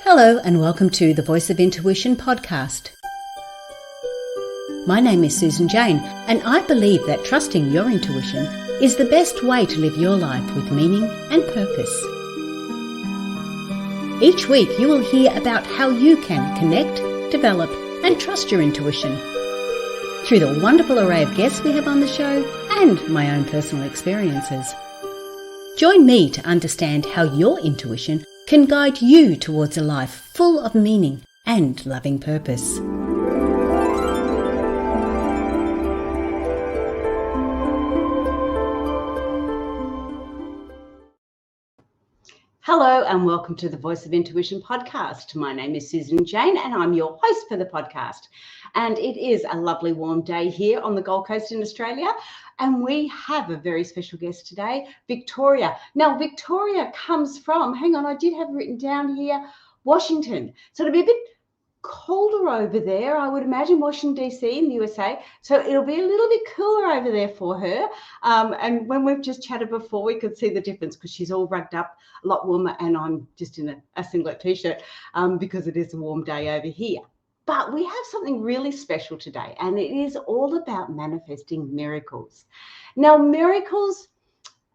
Hello and welcome to the Voice of Intuition podcast. My name is Susan Jane and I believe that trusting your intuition is the best way to live your life with meaning and purpose. Each week you will hear about how you can connect, develop and trust your intuition through the wonderful array of guests we have on the show and my own personal experiences. Join me to understand how your intuition can guide you towards a life full of meaning and loving purpose. Hello and welcome to the Voice of Intuition podcast. My name is Susan Jane and I'm your host for the podcast. And it is a lovely warm day here on the Gold Coast in Australia. And we have a very special guest today, Victoria. Now, Victoria comes from, I did have written down here, Washington. So it'll be a bit colder over there, I would imagine, Washington, D.C. in the USA. So it'll be a little bit cooler over there for her. And when we've just chatted before, we could see the difference because she's all rugged up, a lot warmer, and I'm just in a singlet T-shirt because it is a warm day over here. But we have something really special today, and it is all about manifesting miracles. Now, miracles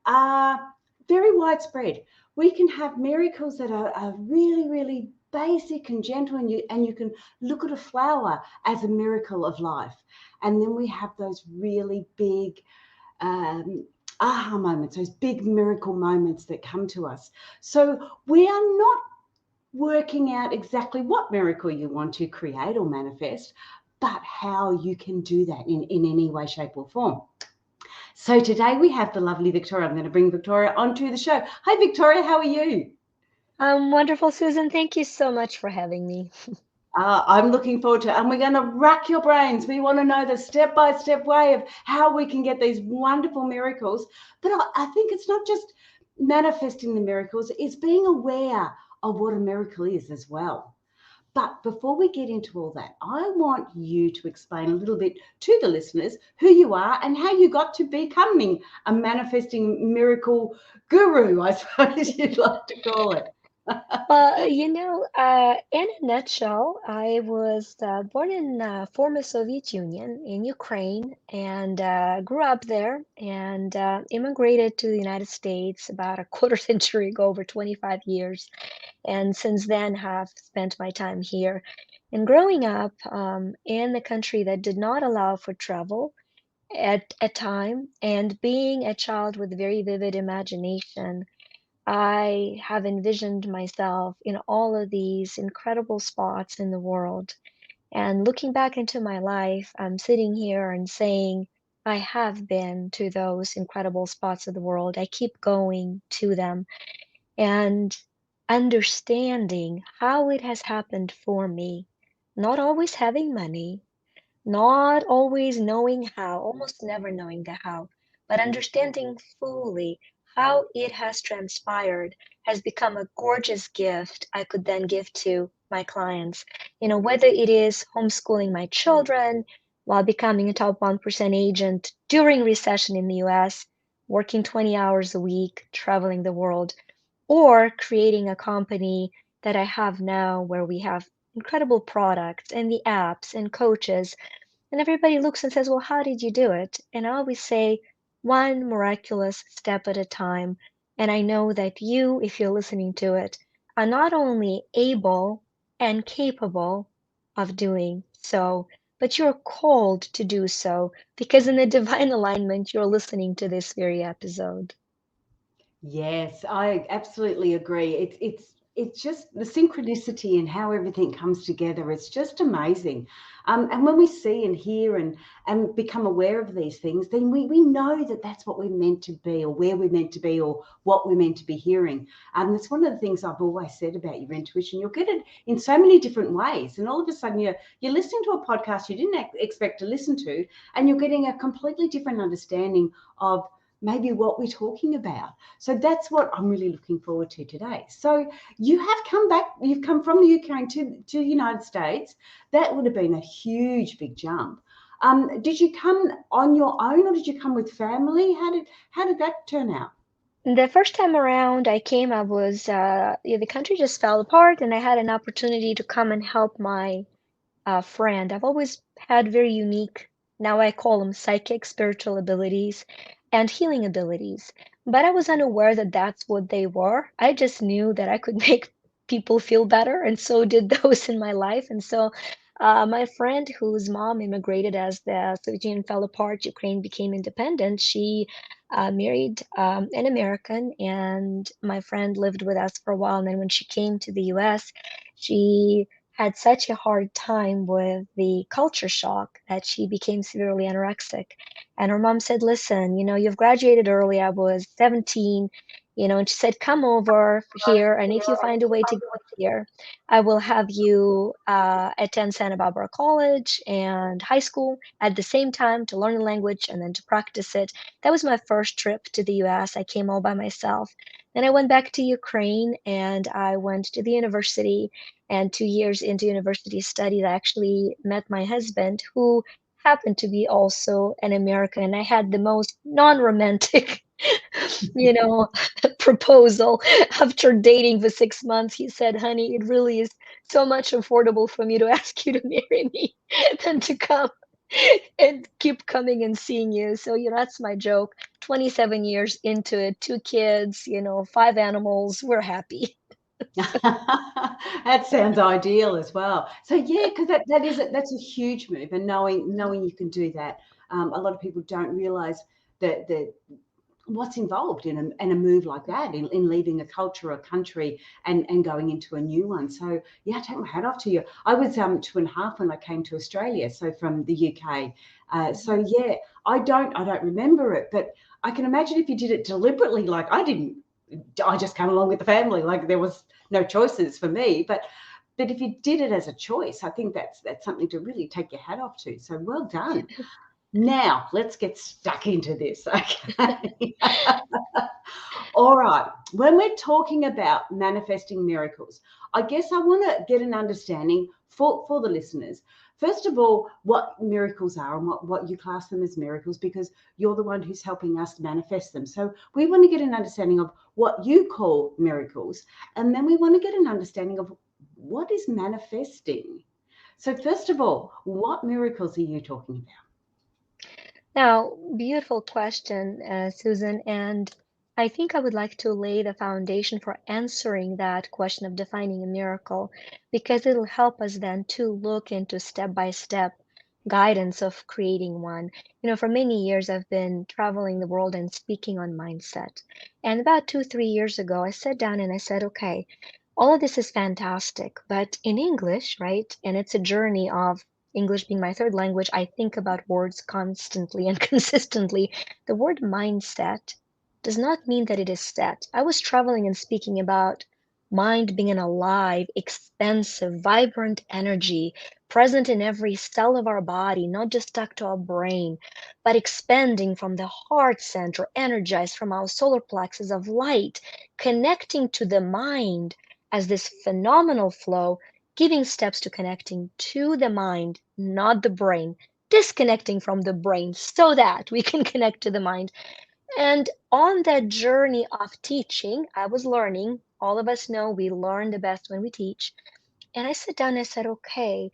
are very widespread. We can have miracles that are really, really basic and gentle, and you can look at a flower as a miracle of life. And then we have those really big aha moments, those big miracle moments that come to us. So we are not working out exactly what miracle you want to create or manifest, but how you can do that in any way, shape or form. So today we have the lovely Victoria. I'm going to bring Victoria onto the show. Hi, Victoria. How are you? I'm wonderful, Susan. Thank you so much for having me. I'm looking forward to it. And we're going to rack your brains. We want to know the step-by-step way of how we can get these wonderful miracles. But I think it's not just manifesting the miracles, it's being aware of what a miracle is as well. But before we get into all that, I want you to explain a little bit to the listeners who you are and how you got to becoming a manifesting miracle guru, I suppose you'd like to call it. In a nutshell, I was born in former Soviet Union in Ukraine and grew up there and immigrated to the United States about a quarter century ago, over 25 years. And since then have spent my time here. And growing up in the country that did not allow for travel at a time, and being a child with very vivid imagination, I have envisioned myself in all of these incredible spots in the world. And looking back into my life, I'm sitting here and saying, I have been to those incredible spots of the world. I keep going to them and understanding how it has happened for me. Not always having money, not always knowing how, almost never knowing the how, but understanding fully how it has transpired has become a gorgeous gift I could then give to my clients. Whether it is homeschooling my children while becoming a top 1% agent during recession in the US, working 20 hours a week, traveling the world, or creating a company that I have now where we have incredible products and the apps and coaches, and everybody looks and says, well, how did you do it? And I always say, one miraculous step at a time. And I know that you, if you're listening to it, are not only able and capable of doing so, but you're called to do so because in the divine alignment, you're listening to this very episode. Yes, I absolutely agree. It's just the synchronicity and how everything comes together. It's just amazing. And when we see and hear and become aware of these things, then we know that that's what we're meant to be, or where we're meant to be, or what we're meant to be hearing. That's one of the things I've always said about your intuition. You'll get it in so many different ways, and all of a sudden you're listening to a podcast you didn't expect to listen to, and you're getting a completely different understanding of maybe what we're talking about. So that's what I'm really looking forward to today. So you have come back, you've come from the Ukraine to the United States. That would have been a huge, big jump. Did you come on your own or did you come with family? How did that turn out? The first time around I came, the country just fell apart, and I had an opportunity to come and help my friend. I've always had very unique, now I call them psychic, spiritual abilities and healing abilities. But I was unaware that that's what they were. I just knew that I could make people feel better, and so did those in my life. And so, my friend, whose mom immigrated as the Soviet Union fell apart, Ukraine became independent, she married an American, and my friend lived with us for a while. And then when she came to the US, she had such a hard time with the culture shock that she became severely anorexic. And her mom said, "Listen, you've graduated early. I was 17, and she said, come over here. And if you find a way to get here, I will have you attend Santa Barbara College and high school at the same time to learn the language and then to practice it." That was my first trip to the US. I came all by myself. Then I went back to Ukraine and I went to the university, and 2 years into university studies, I actually met my husband, who happened to be also an American. And I had the most non-romantic, you know, proposal. After dating for 6 months, he said, "Honey, it really is so much affordable for me to ask you to marry me than to come and keep coming and seeing you." So, that's my joke. 27 years into it, 2 kids, 5 animals, we're happy. That sounds ideal as well. So yeah, because that's a huge move, and knowing you can do that. A lot of people don't realize that what's involved in a move like that, in leaving a culture, a country, and going into a new one. So yeah, I take my hat off to you. I was 2.5 when I came to Australia, so from the UK. So yeah, I don't remember it, but I can imagine if you did it deliberately, like I didn't. I just came along with the family, like there was no choices for me. But if you did it as a choice, I think that's something to really take your hat off to. So well done. Now, let's get stuck into this, okay? All right. When we're talking about manifesting miracles, I guess I want to get an understanding for the listeners. First of all, what miracles are and what you class them as miracles, because you're the one who's helping us manifest them. So we want to get an understanding of what you call miracles, and then we want to get an understanding of what is manifesting. So first of all, what miracles are you talking about? Now, beautiful question, Susan, and I think I would like to lay the foundation for answering that question of defining a miracle, because it'll help us then to look into step-by-step guidance of creating one. For many years, I've been traveling the world and speaking on mindset. And about 2, 3 years ago, I sat down and I said, okay, all of this is fantastic, but in English, right? And it's a journey of English being my third language, I think about words constantly and consistently. The word mindset does not mean that it is set. I was traveling and speaking about mind being an alive, expansive, vibrant energy present in every cell of our body, not just stuck to our brain, but expanding from the heart center, energized from our solar plexus of light, connecting to the mind as this phenomenal flow, giving steps to connecting to the mind, not the brain, disconnecting from the brain so that we can connect to the mind. And on that journey of teaching, I was learning. All of us know we learn the best when we teach. And I sat down and I said, okay,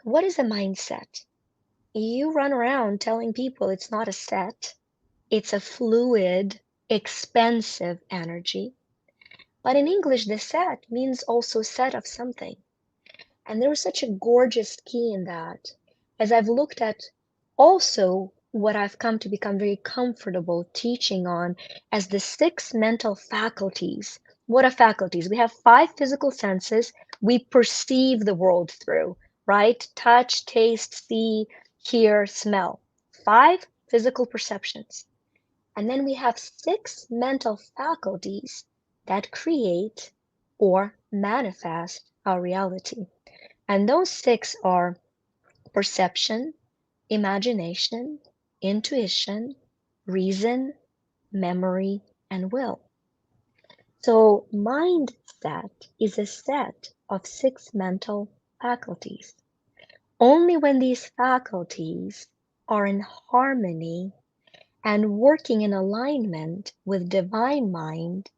what is a mindset? You run around telling people it's not a set, it's a fluid, expansive energy. But in English, the set means also set of something. And there was such a gorgeous key in that. As I've looked at also what I've come to become very comfortable teaching on as the 6 mental faculties. What are faculties? We have 5 physical senses we perceive the world through, right? Touch, taste, see, hear, smell. 5 physical perceptions. And then we have 6 mental faculties that create or manifest our reality. And those 6 are perception, imagination, intuition, reason, memory, and will. So, mindset is a set of 6 mental faculties. Only when these faculties are in harmony and working in alignment with divine mind,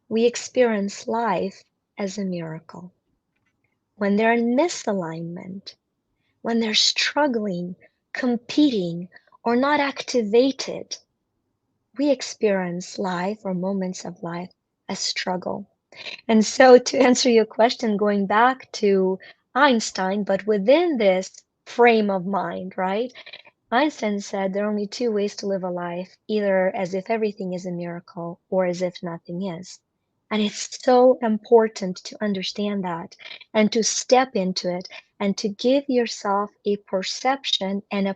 we experience life as a miracle. When they're in misalignment, when they're struggling, competing, or not activated, we experience life or moments of life as struggle. And so, to answer your question, going back to Einstein, but within this frame of mind, right? Einstein said there are only two ways to live a life, either as if everything is a miracle or as if nothing is. And it's so important to understand that and to step into it and to give yourself a perception and a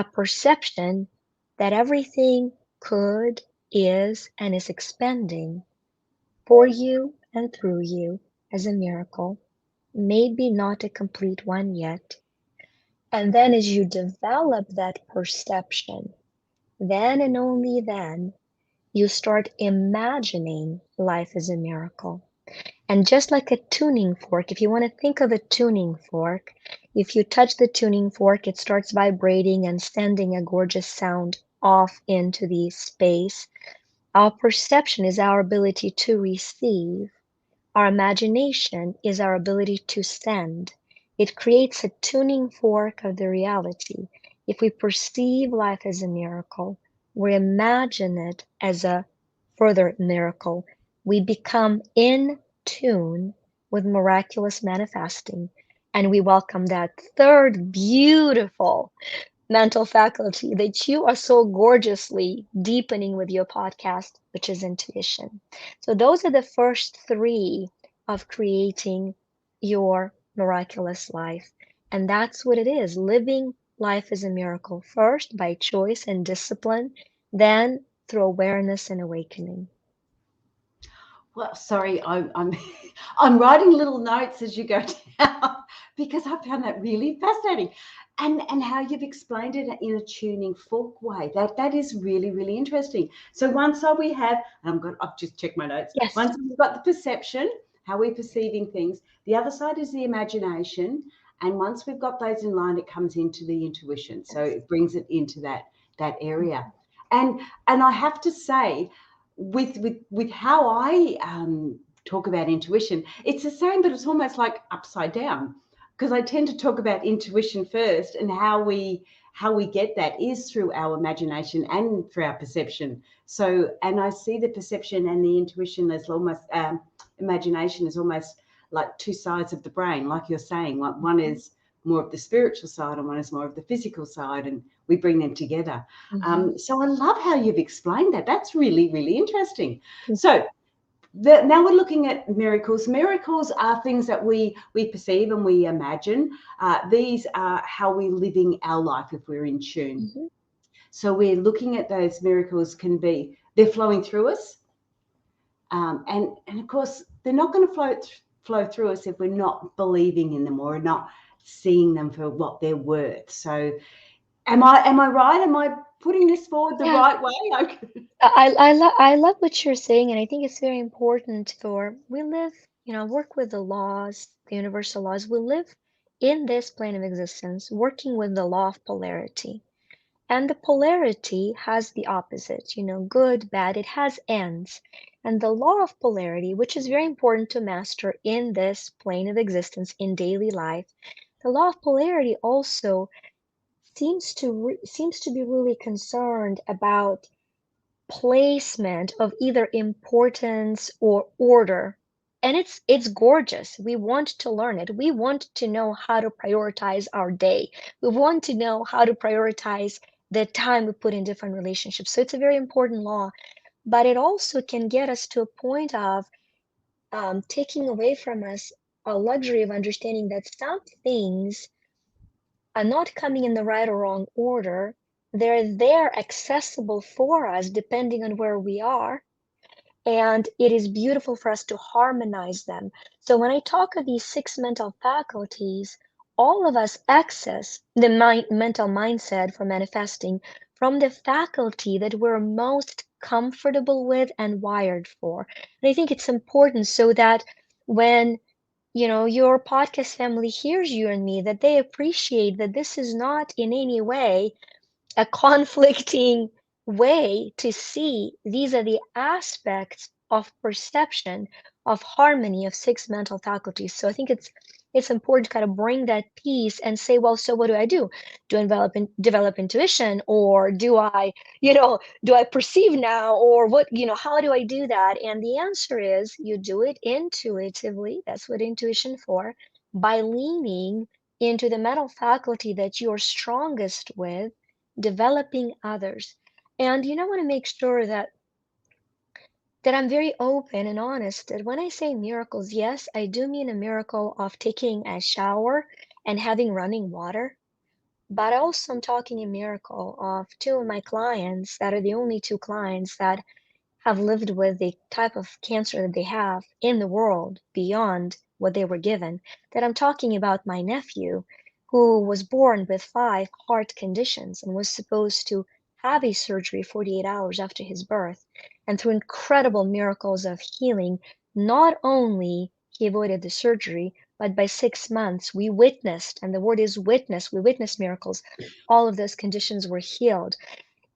perception that everything could, is, and is expanding for you and through you as a miracle. Maybe not a complete one yet, and then as you develop that perception, then and only then you start imagining life as a miracle. And just like a tuning fork, if you want to think of a tuning fork, if you touch the tuning fork, it starts vibrating and sending a gorgeous sound off into the space. Our perception is our ability to receive. Our imagination is our ability to send. It creates a tuning fork of the reality. If we perceive life as a miracle, we imagine it as a further miracle. We become in tune with miraculous manifesting, and we welcome that third beautiful mental faculty that you are so gorgeously deepening with your podcast, which is intuition. So, those are the first three of creating your miraculous life. And that's what it is, living life as a miracle, first by choice and discipline, then through awareness and awakening. Well, sorry, I'm I'm writing little notes as you go down because I found that really fascinating, and how you've explained it in a tuning fork way. That is really interesting. So one side we have, and I've just checked my notes. Yes. One side we've got the perception, how we're perceiving things. The other side is the imagination, and once we've got those in line, it comes into the intuition. So it brings it into that area, and I have to say, with how I talk about intuition, it's the same, but it's almost like upside down, because I tend to talk about intuition first, and how we get that is through our imagination and through our perception. So, and I see the perception and the intuition as almost imagination is almost like two sides of the brain, like you're saying. One is more of the spiritual side and one is more of the physical side, and we bring them together. So I love how you've explained that. That's really interesting. So now we're looking at miracles. Miracles are things that we perceive and we imagine. These are how we're living our life if we're in tune. So we're looking at those miracles, they're flowing through us. And of course, they're not going to flow through us if we're not believing in them or not seeing them for what they're worth. So am I right? Am I putting this forward the right way? I love what you're saying, and I think it's very important for we live, work with the laws, the universal laws. We live in this plane of existence, working with the law of polarity. And the polarity has the opposite, good, bad, it has ends. And the law of polarity, which is very important to master in this plane of existence in daily life, the law of polarity also seems to be really concerned about placement of either importance or order. And it's gorgeous. We want to learn it. We want to know how to prioritize our day. We want to know how to prioritize the time we put in different relationships. So it's a very important law, but it also can get us to a point of taking away from us a luxury of understanding that some things are not coming in the right or wrong order. They're there accessible for us depending on where we are. And it is beautiful for us to harmonize them. So when I talk of these six mental faculties, all of us access the mental mindset for manifesting from the faculty that we're most comfortable with and wired for. And I think it's important so that when your podcast family hears you and me, that they appreciate that this is not in any way a conflicting way to see these are the aspects of perception of harmony of six mental faculties. So I think it's important to kind of bring that piece and say, well, so what do I do? Do I develop intuition, or do I perceive now, or what, how do I do that? And the answer is you do it intuitively. That's what intuition for, by leaning into the mental faculty that you're strongest with, developing others. And I want to make sure that I'm very open and honest that when I say miracles, yes, I do mean a miracle of taking a shower and having running water. But also I'm talking a miracle of two of my clients that are the only two clients that have lived with the type of cancer that they have in the world beyond what they were given. That I'm talking about my nephew, who was born with 5 heart conditions and was supposed to have a surgery 48 hours after his birth. And through incredible miracles of healing, not only he avoided the surgery, but by 6 months, we witnessed, and the word is witness, we witnessed miracles. All of those conditions were healed.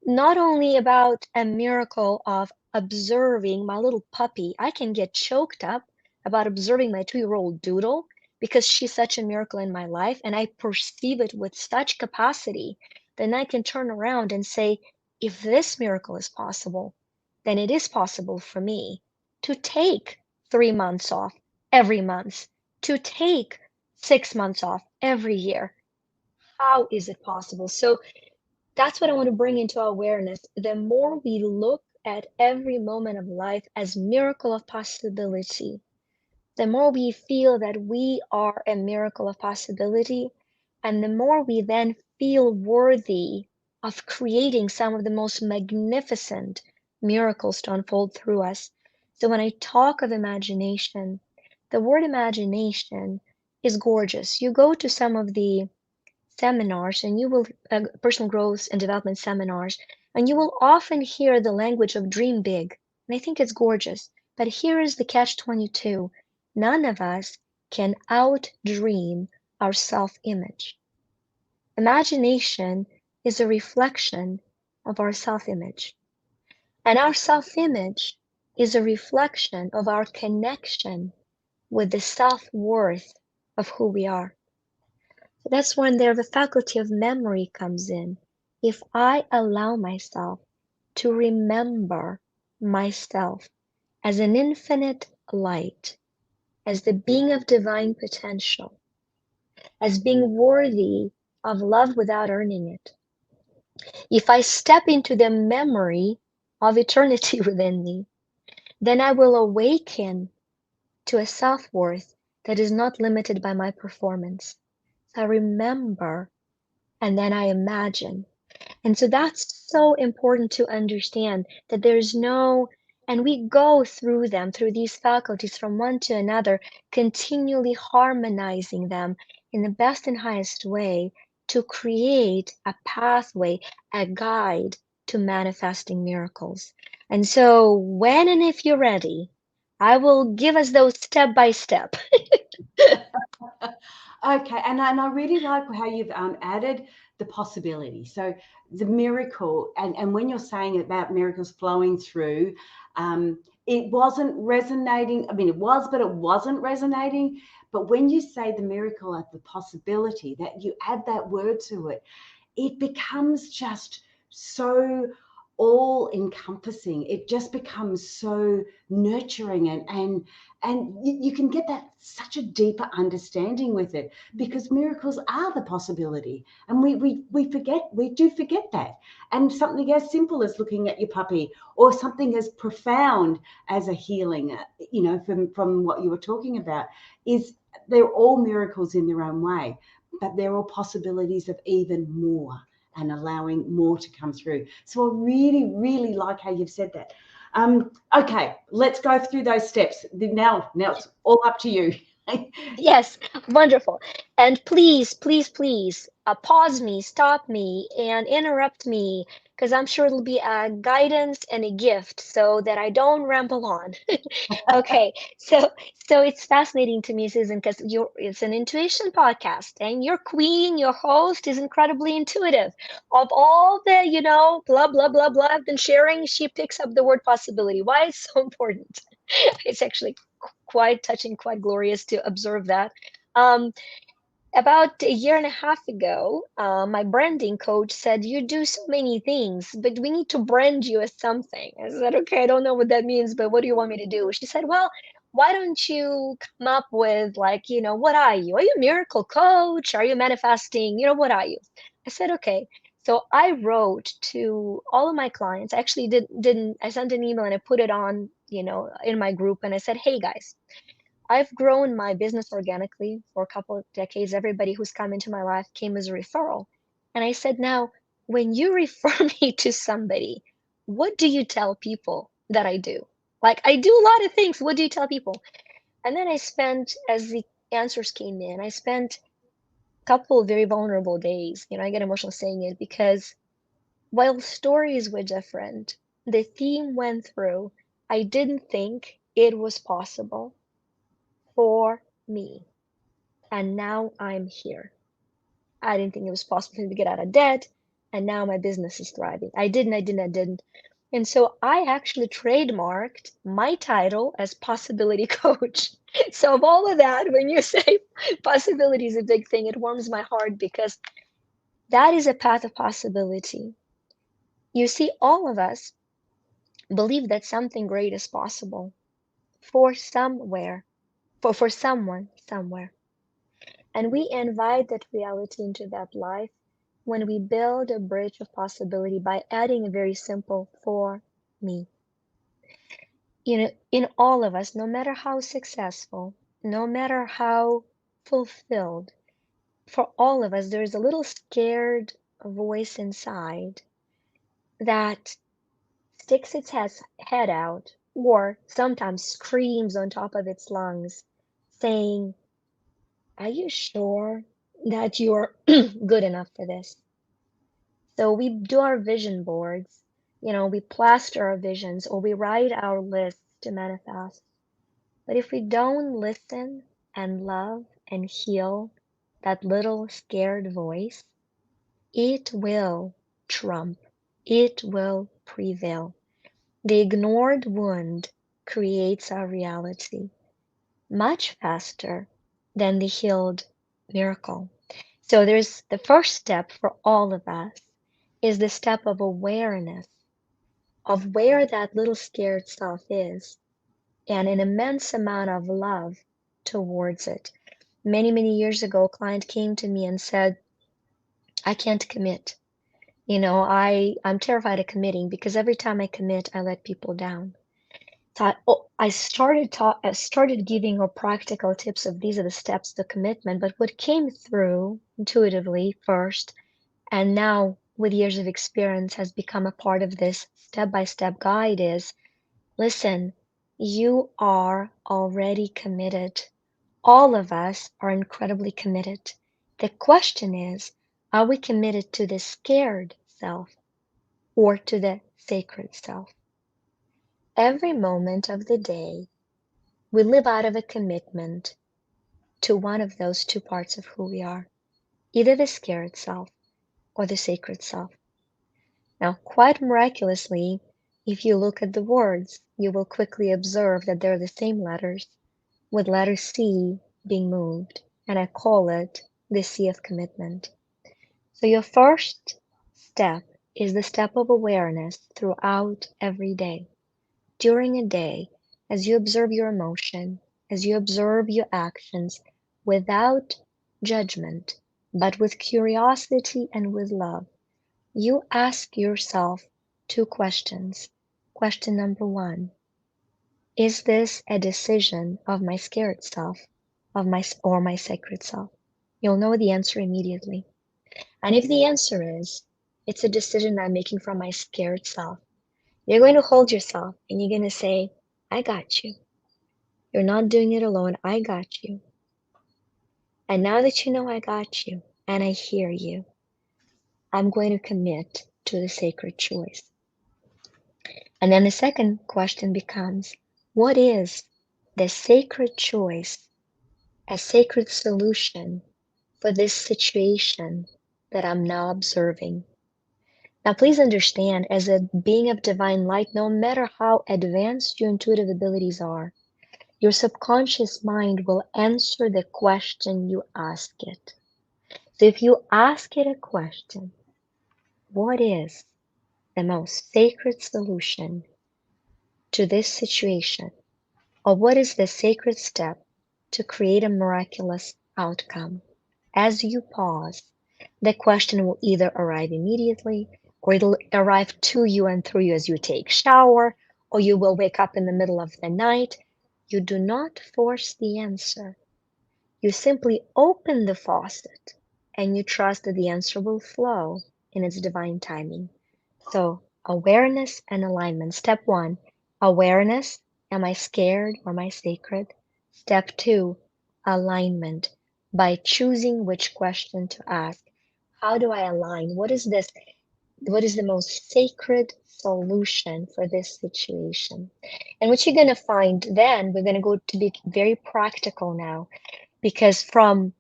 Not only about a miracle of observing my little puppy. I can get choked up about observing my 2-year-old doodle because she's such a miracle in my life, and I perceive it with such capacity. Then I can turn around and say, if this miracle is possible, then it is possible for me to take 3 months off every month, to take 6 months off every year. How is it possible? So that's what I want to bring into awareness. The more we look at every moment of life as miracle of possibility, the more we feel that we are a miracle of possibility, and the more we then feel worthy of creating some of the most magnificent miracles to unfold through us. So when I talk of imagination, the word imagination is gorgeous. You go to some of the seminars and you will personal growth and development seminars, and you will often hear the language of dream big, and I think it's gorgeous. But here is the catch 22: none of us can out dream our self-image. Imagination is a reflection of our self-image, and our self-image is a reflection of our connection with the self-worth of who we are. That's when there the faculty of memory comes in. If I allow myself to remember myself as an infinite light, as the being of divine potential, as being worthy of love without earning it, if I step into the memory of eternity within me, then I will awaken to a self-worth that is not limited by my performance. So I remember, and then I imagine. And so that's so important to understand that there's no, and we go through them, through these faculties from one to another, continually harmonizing them in the best and highest way to create a pathway, a guide to manifesting miracles. And so when and if you're ready, I will give us those step by step. Okay, and I really like how you've added the possibility. So the miracle, and when you're saying about miracles flowing through, it wasn't resonating. I mean, it was, but it wasn't resonating. But when you say the miracle of the possibility, that you add that word to it, it becomes just so all encompassing. It just becomes so nurturing, and you can get that such a deeper understanding with it, because miracles are the possibility, and we do forget that. And something as simple as looking at your puppy, or something as profound as a healing, from what you were talking about, is they're all miracles in their own way, but they're all possibilities of even more, and allowing more to come through. So I really, really like how you've said that. Okay, let's go through those steps. Now it's all up to you. Yes, wonderful. And please, please, please, pause me, stop me, and interrupt me. because I'm sure it'll be a guidance and a gift so that I don't ramble on. Okay, so it's fascinating to me, Susan, because it's an intuition podcast, and your queen, your host, is incredibly intuitive. Of all the, blah blah blah blah I've been sharing, she picks up the word possibility. Why it's so important? It's actually quite touching, quite glorious to observe that. Um, about a year and a half ago, my branding coach said, "You do so many things, but we need to brand you as something." I said, "Okay, I don't know what that means, but what do you want me to do?" She said, "Well, why don't you come up with, like, what are you? Are you a miracle coach? Are you manifesting? What are you?" I said, "Okay." So I wrote to all of my clients. I actually didn't I sent an email and I put it on, in my group, and I said, "Hey guys, I've grown my business organically for a couple of decades. Everybody who's come into my life came as a referral." And I said, "Now, when you refer me to somebody, what do you tell people that I do? Like, I do a lot of things. What do you tell people?" And then as the answers came in, I spent a couple of very vulnerable days. I get emotional saying it because while stories were different, the theme went through. I didn't think it was possible for me. And now I'm here. I didn't think it was possible to get out of debt, and now my business is thriving. I didn't. And so I actually trademarked my title as possibility coach. So of all of that, when you say possibility is a big thing, it warms my heart because that is a path of possibility. You see, all of us believe that something great is possible for somewhere, for someone somewhere. And we invite that reality into that life when we build a bridge of possibility by adding a very simple "for me." In all of us, no matter how successful, no matter how fulfilled, for all of us, there is a little scared voice inside that sticks its head out or sometimes screams on top of its lungs, saying, "Are you sure that you're good enough for this?" So we do our vision boards, we plaster our visions or we write our lists to manifest. But if we don't listen and love and heal that little scared voice, it will trump, it will prevail. The ignored wound creates our reality much faster than the healed miracle. So there's the first step for all of us is the step of awareness of where that little scared self is and an immense amount of love towards it. Many, many years ago, a client came to me and said, "I can't commit. I'm terrified of committing because every time I commit, I let people down." So I started giving her practical tips of these are the steps to commitment. But what came through intuitively first, and now with years of experience has become a part of this step-by-step guide is, listen, you are already committed. All of us are incredibly committed. The question is, are we committed to the scared self or to the sacred self? Every moment of the day, we live out of a commitment to one of those two parts of who we are, either the scared self or the sacred self. Now, quite miraculously, if you look at the words, you will quickly observe that they're the same letters, with letter C being moved, and I call it the C of commitment. So your first step is the step of awareness throughout every day. During a day, as you observe your emotion, as you observe your actions, without judgment, but with curiosity and with love, you ask yourself two questions. Question number one, is this a decision of my scared self, or my sacred self? You'll know the answer immediately. And if the answer is, it's a decision I'm making from my scared self, you're going to hold yourself and you're going to say, "I got you. You're not doing it alone. I got you. And now that you know I got you and I hear you, I'm going to commit to the sacred choice. And then the second question becomes, what is the sacred choice, a sacred solution for this situation that I'm now observing? Now, please understand, as a being of divine light, no matter how advanced your intuitive abilities are, your subconscious mind will answer the question you ask it. So if you ask it a question, what is the most sacred solution to this situation? Or what is the sacred step to create a miraculous outcome? As you pause, the question will either arrive immediately, or it'll arrive to you and through you as you take shower, or you will wake up in the middle of the night. You do not force the answer. You simply open the faucet and you trust that the answer will flow in its divine timing. So, awareness and alignment. Step one, awareness. Am I scared or am I sacred? Step two, alignment. By choosing which question to ask. How do I align? What is this? What is the most sacred solution for this situation? And what you're going to find then, we're going to go to be very practical now, because from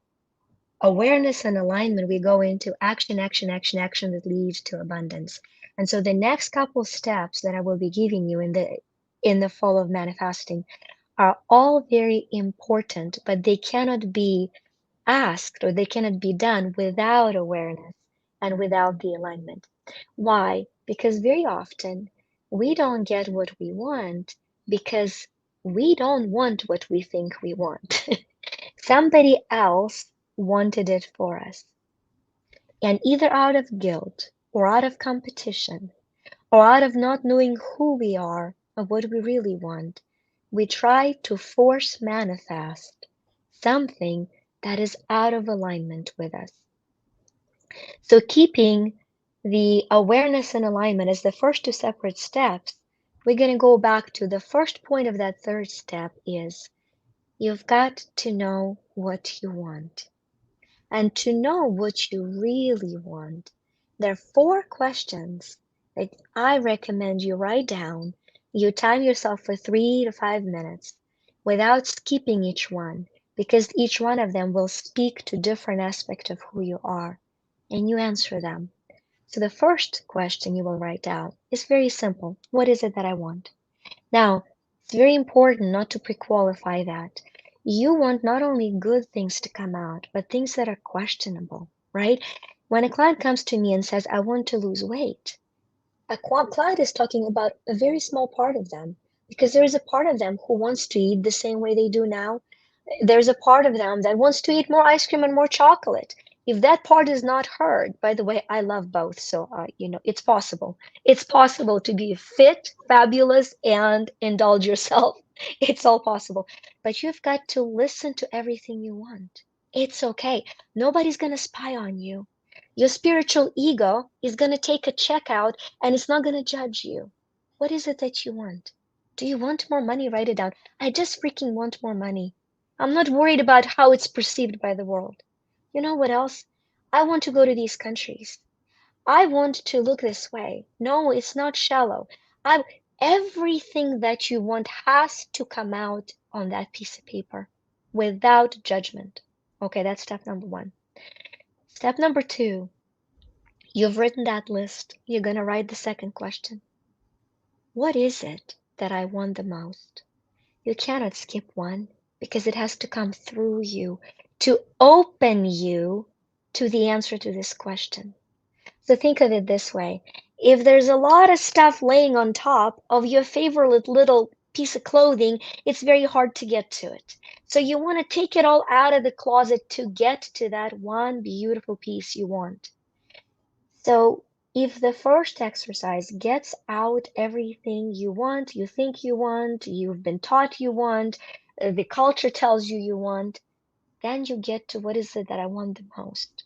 awareness and alignment, we go into action, action, action, action that leads to abundance. And so the next couple steps that I will be giving you in the fall of manifesting are all very important, but they cannot be asked or they cannot be done without awareness and without the alignment. Why? Because very often we don't get what we want because we don't want what we think we want. Somebody else wanted it for us. And either out of guilt or out of competition or out of not knowing who we are or what we really want, we try to force manifest something that is out of alignment with us. So keeping the awareness and alignment as the first two separate steps, we're going to go back to the first point of that third step is you've got to know what you want. And to know what you really want, there are 4 questions that I recommend you write down. You time yourself for 3 to 5 minutes without skipping each one, because each one of them will speak to different aspect of who you are, and you answer them. So the first question you will write down is very simple. What is it that I want? Now, it's very important not to pre-qualify that. You want not only good things to come out, but things that are questionable, right? When a client comes to me and says, I want to lose weight, a client is talking about a very small part of them, because there is a part of them who wants to eat the same way they do now. There's a part of them that wants to eat more ice cream and more chocolate. If that part is not heard, by the way, I love both. So, it's possible. It's possible to be fit, fabulous, and indulge yourself. It's all possible. But you've got to listen to everything you want. It's okay. Nobody's going to spy on you. Your spiritual ego is going to take a check out and it's not going to judge you. What is it that you want? Do you want more money? Write it down. I just freaking want more money. I'm not worried about how it's perceived by the world. You know what else? I want to go to these countries. I want to look this way. No, it's not shallow. Everything that you want has to come out on that piece of paper without judgment. Okay, that's step number 1. Step number 2, you've written that list. You're going to write the second question. What is it that I want the most? You cannot skip one because it has to come through you to open you to the answer to this question. So think of it this way. If there's a lot of stuff laying on top of your favorite little piece of clothing, it's very hard to get to it. So you want to take it all out of the closet to get to that one beautiful piece you want. So if the first exercise gets out everything you want, you think you want, you've been taught you want, the culture tells you want, then you get to what is it that I want the most.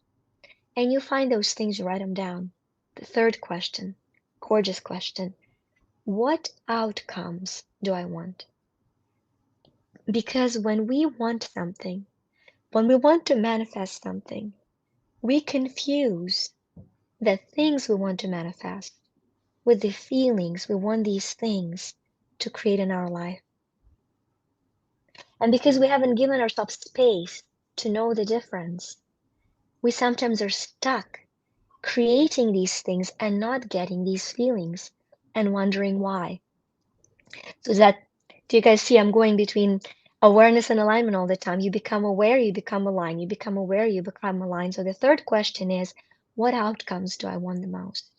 And you find those things, you write them down. The third question, gorgeous question. What outcomes do I want? Because when we want something, when we want to manifest something, we confuse the things we want to manifest, with the feelings we want these things to create in our life. And because we haven't given ourselves space to know the difference, we sometimes are stuck creating these things and not getting these feelings and wondering why. So do you guys see I'm going between awareness and alignment all the time? You become aware, you become aligned, you become aware, you become aligned. So the third question is, what outcomes do I want the most?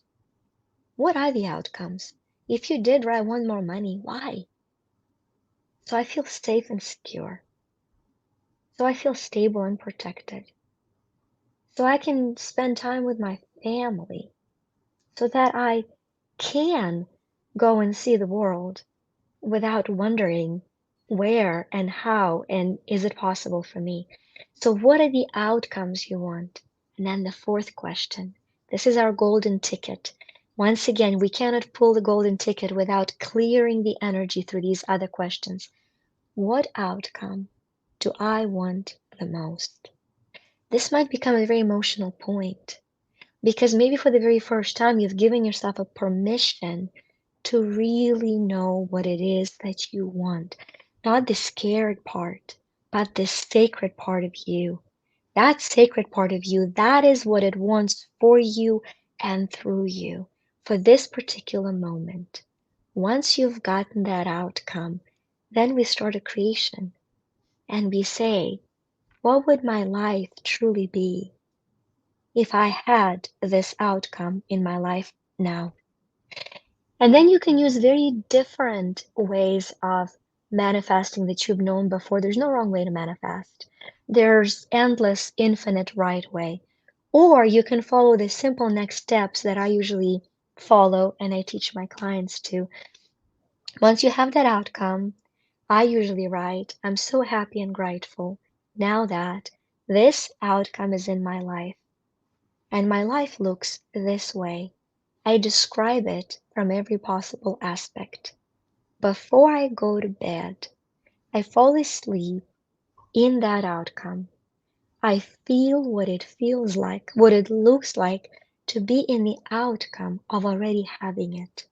What are the outcomes? If you did, I want more money. Why? So I feel safe and secure. So I feel stable and protected. So I can spend time with my family. So that I can go and see the world without wondering where and how and is it possible for me. So what are the outcomes you want? And then the fourth question. This is our golden ticket. Once again, we cannot pull the golden ticket without clearing the energy through these other questions. What outcome do I want the most? This might become a very emotional point because maybe for the very first time you've given yourself a permission to really know what it is that you want. Not the scared part, but the sacred part of you. That sacred part of you, that is what it wants for you and through you for this particular moment. Once you've gotten that outcome, then we start a creation and we say, what would my life truly be if I had this outcome in my life now? And then you can use very different ways of manifesting that you've known before. There's no wrong way to manifest. There's endless, infinite right way. Or you can follow the simple next steps that I usually follow and I teach my clients to. Once you have that outcome, I usually write, I'm so happy and grateful now that this outcome is in my life and my life looks this way. I describe it from every possible aspect. Before I go to bed, I fall asleep in that outcome. I feel what it feels like, what it looks like to be in the outcome of already having it.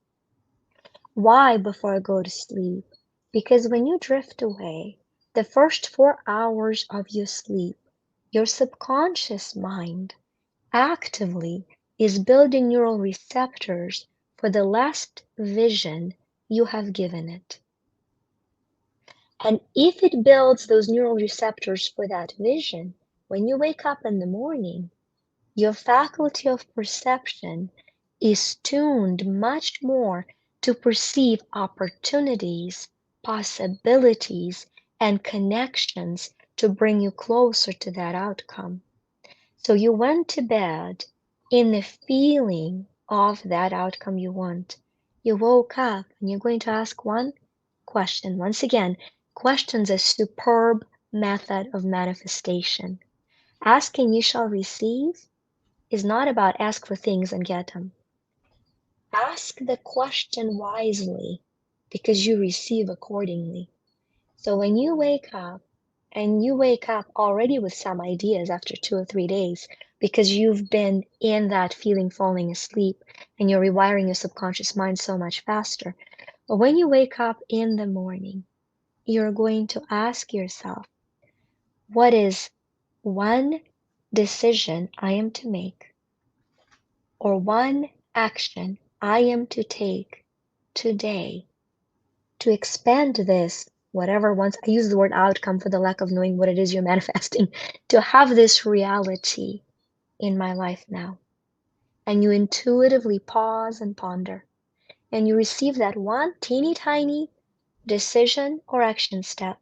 Why before I go to sleep? Because when you drift away, the first 4 hours of your sleep, your subconscious mind actively is building neural receptors for the last vision you have given it. And if it builds those neural receptors for that vision, when you wake up in the morning, your faculty of perception is tuned much more to perceive opportunities, possibilities, and connections to bring you closer to that outcome. So you went to bed in the feeling of that outcome you want. You woke up and you're going to ask one question. Once again, questions a superb method of manifestation. Asking you shall receive is not about ask for things and get them. Ask the question wisely because you receive accordingly. So when you wake up and you wake up already with some ideas after 2 or 3 days because you've been in that feeling falling asleep and you're rewiring your subconscious mind so much faster. But when you wake up in the morning, you're going to ask yourself, what is one decision I am to make or one action I am to take today to expand this, whatever once I use the word outcome for the lack of knowing what it is you're manifesting, to have this reality in my life now. And you intuitively pause and ponder, and you receive that one teeny tiny decision or action step.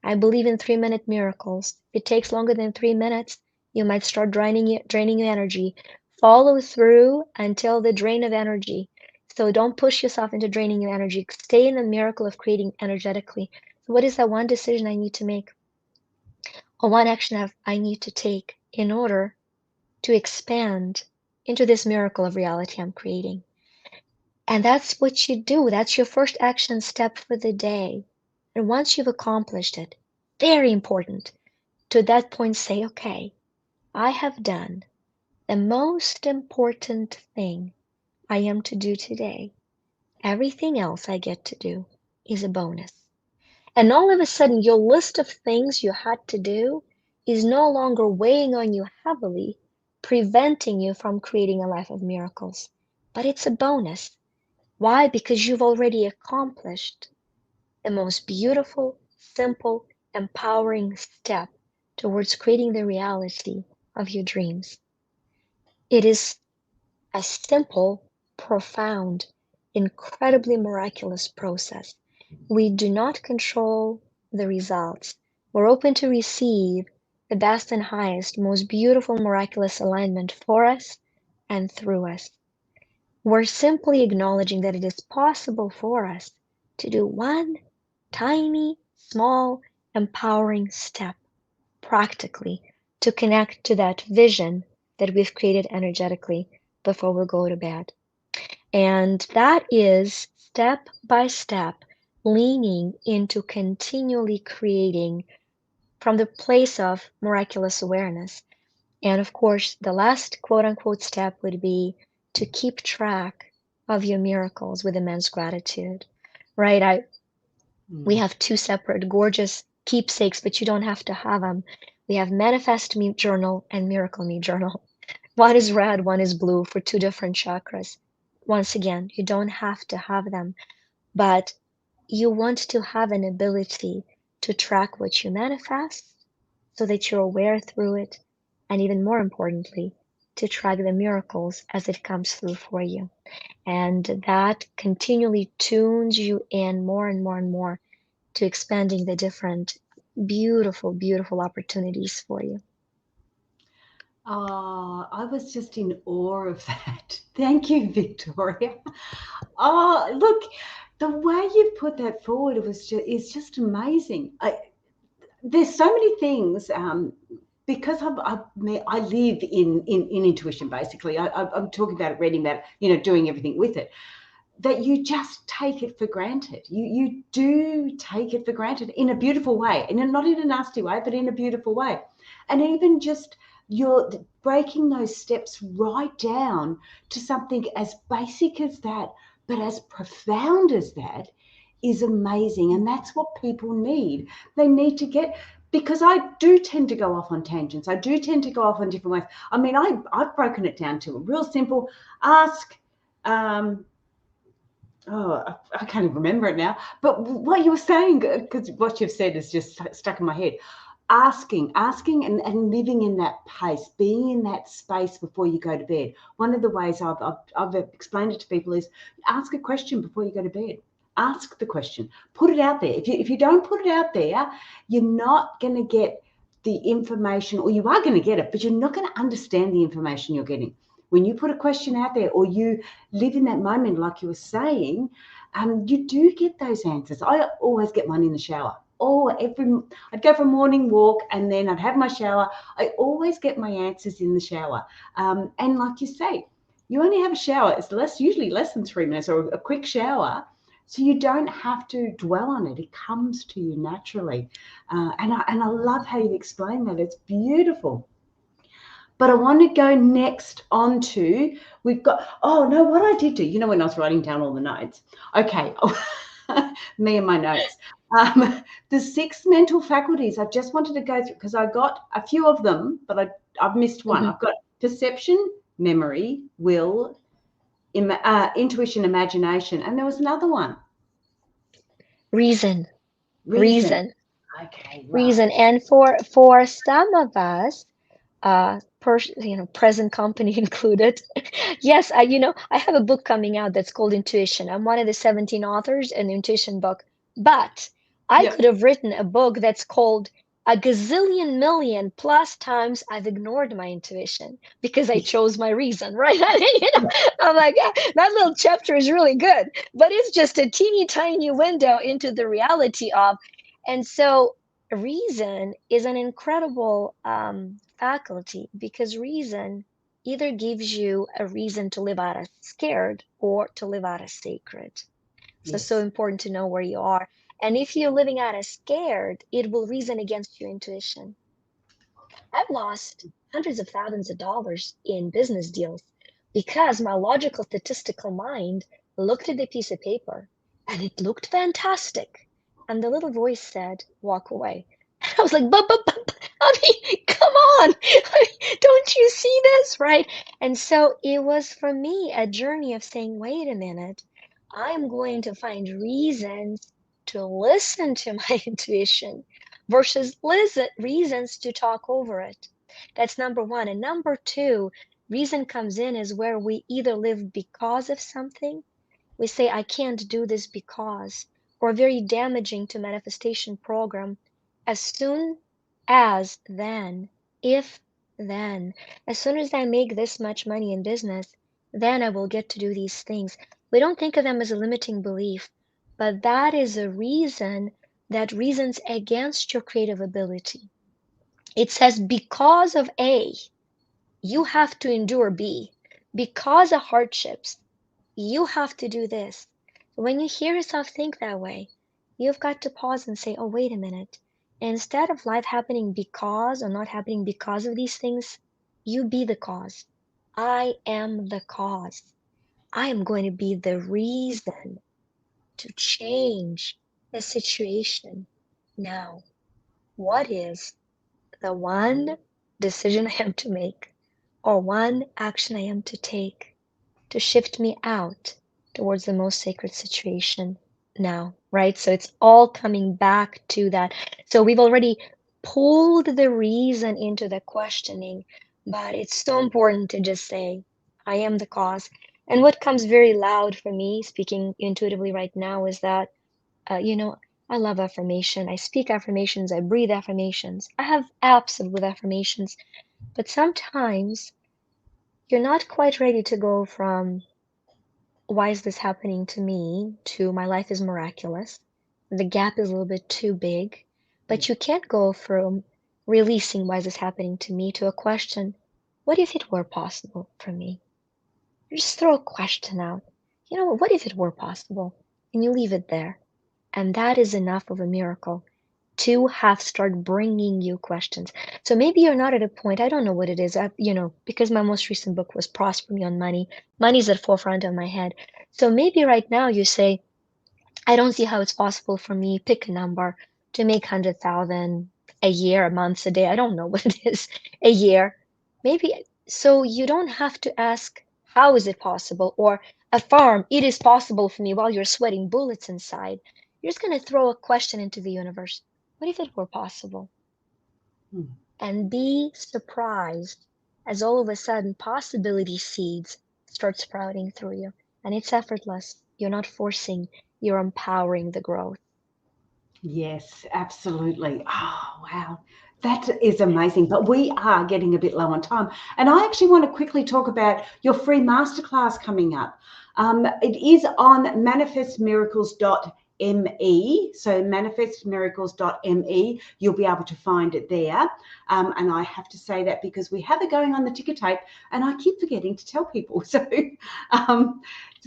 I believe in 3-minute miracles. If it takes longer than 3 minutes, you might start draining your energy. Follow through until the drain of energy. So don't push yourself into draining your energy. Stay in the miracle of creating energetically. So what is that one decision I need to make? Or one action I need to take in order to expand into this miracle of reality I'm creating? And that's what you do. That's your first action step for the day. And once you've accomplished it, very important, to that point say, okay, I have done The most important thing I am to do today, everything else I get to do is a bonus. And all of a sudden, your list of things you had to do is no longer weighing on you heavily, preventing you from creating a life of miracles. But it's a bonus. Why? Because you've already accomplished the most beautiful, simple, empowering step towards creating the reality of your dreams. It is a simple, profound, incredibly miraculous process. We do not control the results. We're open to receive the best and highest, most beautiful, miraculous alignment for us and through us. We're simply acknowledging that it is possible for us to do one tiny, small, empowering step practically to connect to that vision that we've created energetically before we go to bed. And that is step by step, leaning into continually creating from the place of miraculous awareness. And of course, the last quote unquote step would be to keep track of your miracles with immense gratitude, right? We have two separate gorgeous keepsakes, but you don't have to have them. We have Manifest Me Journal and Miracle Me Journal. One is red, one is blue for two different chakras. Once again, you don't have to have them, but you want to have an ability to track what you manifest so that you're aware through it, and even more importantly, to track the miracles as it comes through for you. And that continually tunes you in more and more and more to expanding the different beautiful, beautiful opportunities for you. Oh, I was just in awe of that. Thank you, Victoria. Oh, look, the way you put that forward is just amazing. There's so many things because I live in intuition. Basically, I'm talking about it, reading about it, doing everything with it. That you just take it for granted. You do take it for granted in a beautiful way, and not in a nasty way, but in a beautiful way. And even just you're breaking those steps right down to something as basic as that, but as profound as that is amazing. And that's what people need. They need to get, because I do tend to go off on tangents. I do tend to go off on different ways. I mean, I've broken it down to a real simple ask. I can't even remember it now. But what you were saying, because what you've said is just stuck in my head. Asking and living in that pace, being in that space before you go to bed. One of the ways I've explained it to people is ask a question before you go to bed. Ask the question. Put it out there. If you don't put it out there, you're not going to get the information, or you are going to get it, but you're not going to understand the information you're getting. When you put a question out there, or you live in that moment, like you were saying, you do get those answers. I always get mine in the shower. I'd go for a morning walk and then I'd have my shower. I always get my answers in the shower. And like you say, you only have a shower. It's usually less than 3 minutes, or a quick shower. So you don't have to dwell on it. It comes to you naturally. And I love how you explain that. It's beautiful. But I want to go next on to, what I did do, when I was writing down all the notes. Okay, me and my notes. The 6 mental faculties, I just wanted to go through, because I got a few of them, but I've missed one. I've got perception, memory, will, intuition, imagination, and there was another one. Reason. Okay, right. Reason. And for some of us, present company included. Yes, I have a book coming out that's called Intuition. I'm one of the 17 authors in the Intuition book, but I could have written a book that's called A Gazillion Million Plus Times I've Ignored My Intuition because I chose my reason, right? I'm like, yeah, that little chapter is really good, but it's just a teeny tiny window into the reality of, and so reason is an incredible faculty because reason either gives you a reason to live out as scared or to live out as sacred. So important to know where you are. And if you're living out as scared, it will reason against your intuition. I've lost hundreds of thousands of dollars in business deals because my logical statistical mind looked at the piece of paper and it looked fantastic. And the little voice said, walk away. And I was like, but, I mean, come on. I mean, don't you see this, right? And so it was for me a journey of saying, wait a minute, I'm going to find reasons to listen to my intuition versus reasons to talk over it. That's number one. And number two, reason comes in is where we either live because of something, we say, I can't do this because, or very damaging to manifestation program, as soon as then, if then, as soon as I make this much money in business, then I will get to do these things. We don't think of them as a limiting belief, but that is a reason that reasons against your creative ability. It says, because of A, you have to endure B. Because of hardships, you have to do this. When you hear yourself think that way, you've got to pause and say, oh, wait a minute. Instead of life happening because or not happening because of these things, you be the cause. I am the cause. I am going to be the reason to change the situation. Now, what is the one decision I am to make or one action I am to take to shift me out towards the most sacred situation now, right? So it's all coming back to that. So we've already pulled the reason into the questioning, but it's so important to just say, I am the cause. And what comes very loud for me, speaking intuitively right now, is that, you know, I love affirmation. I speak affirmations. I breathe affirmations. I have apps with affirmations, but sometimes you're not quite ready to go from why is this happening to me to my life is miraculous. The gap is a little bit too big, but you can't go from releasing why is this happening to me to a question, what if it were possible for me? You just throw a question out. You know, what if it were possible? And you leave it there. And that is enough of a miracle to have start bringing you questions. So maybe you're not at a point, I don't know what it is, because my most recent book was Prosper Me on Money. Money's at forefront of my head. So maybe right now you say, I don't see how it's possible for me, pick a number, to make 100,000 a year, a month, a day. I don't know what it is, a year. Maybe so you don't have to ask, how is it possible? Or affirm, it is possible for me while you're sweating bullets inside. You're just going to throw a question into the universe. What if it were possible? Hmm. And be surprised as all of a sudden possibility seeds start sprouting through you. And it's effortless. You're not forcing, you're empowering the growth. Yes, absolutely. Oh, wow. That is amazing. But we are getting a bit low on time. And I actually want to quickly talk about your free masterclass coming up. It is on manifestmiracles.me. So manifestmiracles.me. You'll be able to find it there. And I have to say that because we have it going on the ticker tape and I keep forgetting to tell people. So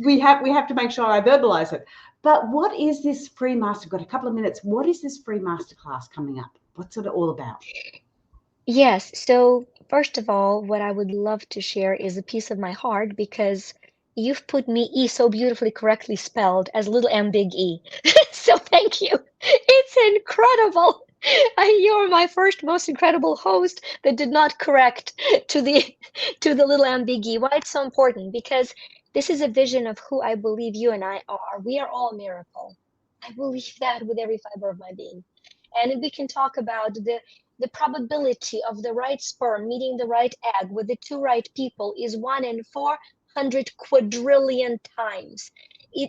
we have to make sure I verbalize it. But what is this free master? Got a couple of minutes. What is this free masterclass coming up? What's it all about? Yes, so first of all, what I would love to share is a piece of my heart because you've put me E so beautifully correctly spelled as little m big E. So thank you. It's incredible. You're my first most incredible host that did not correct to the to the little m big E. Why it's so important? Because this is a vision of who I believe you and I are. We are all a miracle. I believe that with every fiber of my being. And we can talk about the probability of the right sperm meeting the right egg with the two right people is 1 in 400 quadrillion times.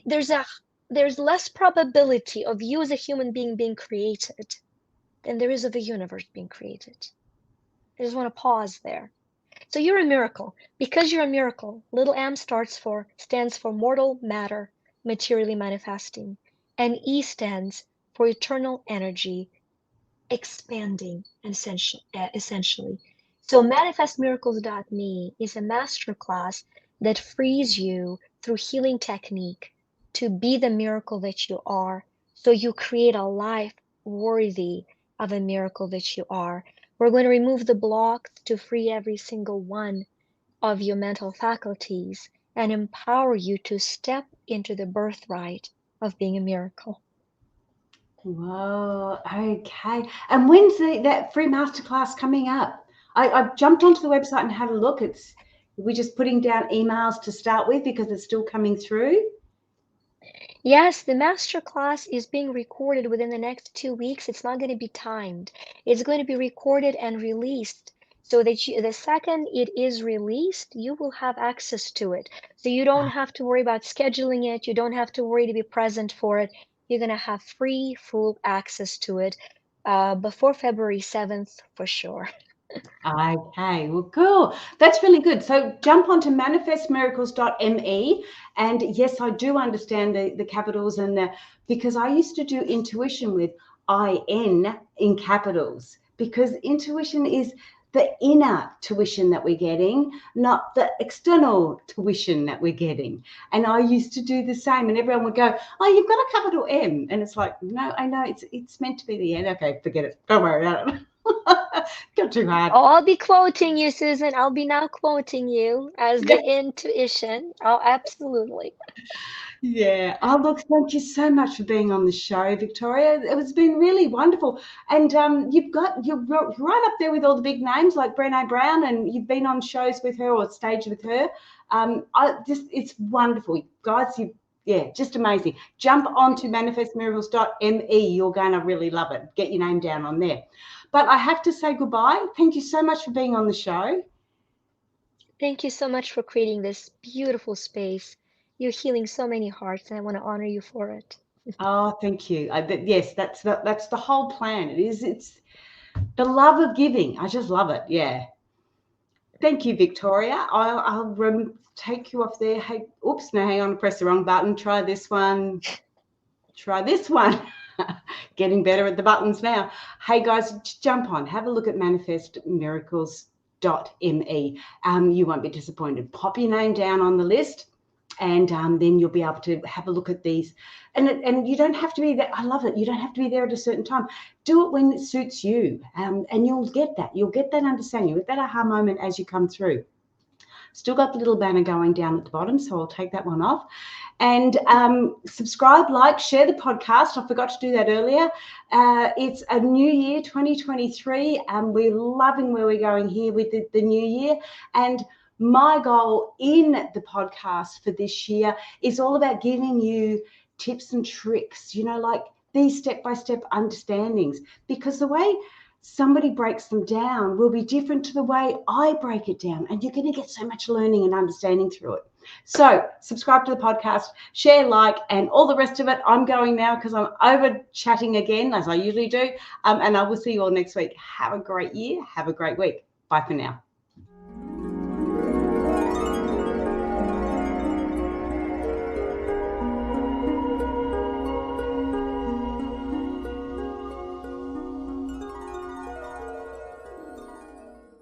There's less probability of you as a human being created than there is of the universe being created. I just want to pause there. So you're a miracle. Because you're a miracle, little m stands for mortal matter, materially manifesting, and E stands for eternal energy, expanding essentially. So manifestmiracles.me is a masterclass that frees you through healing technique to be the miracle that you are. So you create a life worthy of a miracle that you are. We're going to remove the blocks to free every single one of your mental faculties and empower you to step into the birthright of being a miracle. Whoa, okay. And when's that free masterclass coming up? I jumped onto the website and had a look. We're just putting down emails to start with because it's still coming through. Yes, the masterclass is being recorded within the next 2 weeks. It's not going to be timed. It's going to be recorded and released so that the second it is released, you will have access to it. So you don't have to worry about scheduling it. You don't have to worry to be present for it. You're going to have free, full access to it before February 7th for sure. Okay, well, cool. That's really good. So jump onto manifestmiracles.me. And yes, I do understand the capitals because I used to do intuition with IN in capitals, because intuition is the inner tuition that we're getting, not the external tuition that we're getting. And I used to do the same, and everyone would go, "Oh, you've got a capital M," and it's like, no, I know it's meant to be the N. Okay, forget it. Don't worry about it. Got too hard. Oh, I'll be quoting you, Susan. I'll be now quoting you as the intuition. Oh, absolutely. Yeah. Oh, look, thank you so much for being on the show, Victoria. It's been really wonderful. And you're right up there with all the big names like Brené Brown, and you've been on shows with her or stage with her. It's wonderful. Guys, just amazing. Jump onto manifestmiracles.me. You're going to really love it. Get your name down on there. But I have to say goodbye. Thank you so much for being on the show. Thank you so much for creating this beautiful space. You're healing so many hearts, and I want to honor you for it. Oh, thank you. Yes, that's the whole plan. It's the love of giving. I just love it. Yeah. Thank you, Victoria. I'll take you off there. Hey, oops, no, hang on, press the wrong button. Try this one. Try this one. Getting better at the buttons now. Hey guys, jump on. Have a look at manifestmiracles.me. You won't be disappointed. Pop your name down on the list, and then you'll be able to have a look at these. And you don't have to be there. I love it. You don't have to be there at a certain time. Do it when it suits you, and you'll get that. You'll get that understanding. You'll get that aha moment as you come through. Still got the little banner going down at the bottom, so I'll take that one off. And subscribe, like, share the podcast. I forgot to do that earlier. It's a new year, 2023, and we're loving where we're going here with the new year. And my goal in the podcast for this year is all about giving you tips and tricks, like these step-by-step understandings, because the way somebody breaks them down will be different to the way I break it down, and you're going to get so much learning and understanding through it. So subscribe to the podcast, share, like, and all the rest of it. I'm going now because I'm over chatting again, as I usually do, and I will see you all next week. Have a great year. Have a great week. Bye for now.